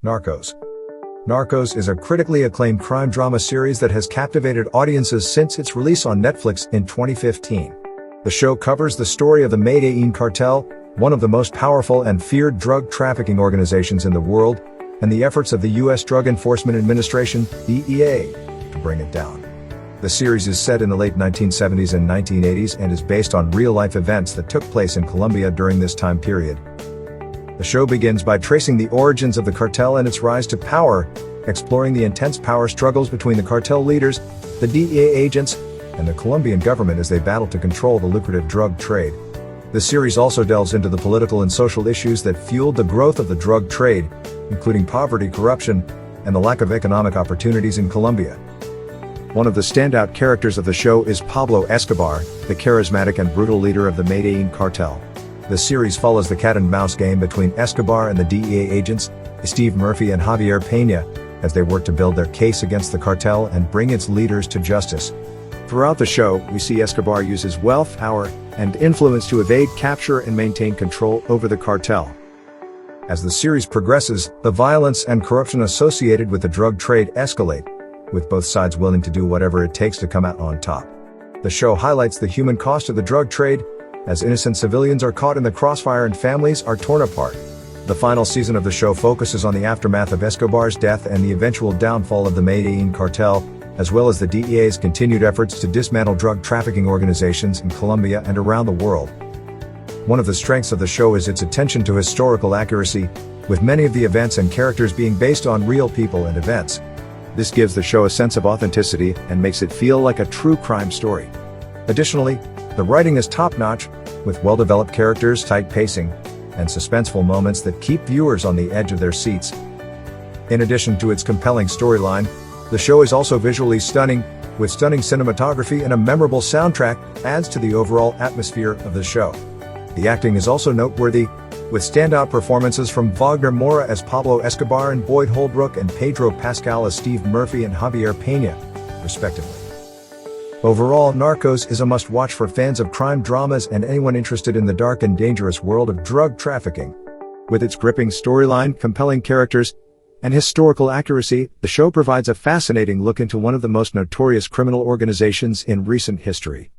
Narcos. Narcos is a critically acclaimed crime drama series that has captivated audiences since its release on Netflix in 2015. The show covers the story of the Medellin cartel, one of the most powerful and feared drug trafficking organizations in the world, and the efforts of the U.S. Drug Enforcement Administration, DEA, to bring it down. The series is set in the late 1970s and 1980s and is based on real-life events that took place in Colombia during this time period. The show begins by tracing the origins of the cartel and its rise to power, exploring the intense power struggles between the cartel leaders, the DEA agents, and the Colombian government as they battle to control the lucrative drug trade. The series also delves into the political and social issues that fueled the growth of the drug trade, including poverty, corruption, and the lack of economic opportunities in Colombia. One of the standout characters of the show is Pablo Escobar, the charismatic and brutal leader of the Medellin cartel. The series follows the cat-and-mouse game between Escobar and the DEA agents, Steve Murphy and Javier Peña, as they work to build their case against the cartel and bring its leaders to justice. Throughout the show, we see Escobar use his wealth, power, and influence to evade capture and maintain control over the cartel. As the series progresses, the violence and corruption associated with the drug trade escalate, with both sides willing to do whatever it takes to come out on top. The show highlights the human cost of the drug trade, as innocent civilians are caught in the crossfire and families are torn apart. The final season of the show focuses on the aftermath of Escobar's death and the eventual downfall of the Medellin cartel, as well as the DEA's continued efforts to dismantle drug trafficking organizations in Colombia and around the world. One of the strengths of the show is its attention to historical accuracy, with many of the events and characters being based on real people and events. This gives the show a sense of authenticity and makes it feel like a true crime story. Additionally, the writing is top-notch, with well-developed characters, tight pacing, and suspenseful moments that keep viewers on the edge of their seats. In addition to its compelling storyline, the show is also visually stunning, with stunning cinematography and a memorable soundtrack adds to the overall atmosphere of the show. The acting is also noteworthy, with standout performances from Wagner Moura as Pablo Escobar and Boyd Holbrook and Pedro Pascal as Steve Murphy and Javier Peña, respectively. Overall, Narcos is a must-watch for fans of crime dramas and anyone interested in the dark and dangerous world of drug trafficking. With its gripping storyline, compelling characters, and historical accuracy, the show provides a fascinating look into one of the most notorious criminal organizations in recent history.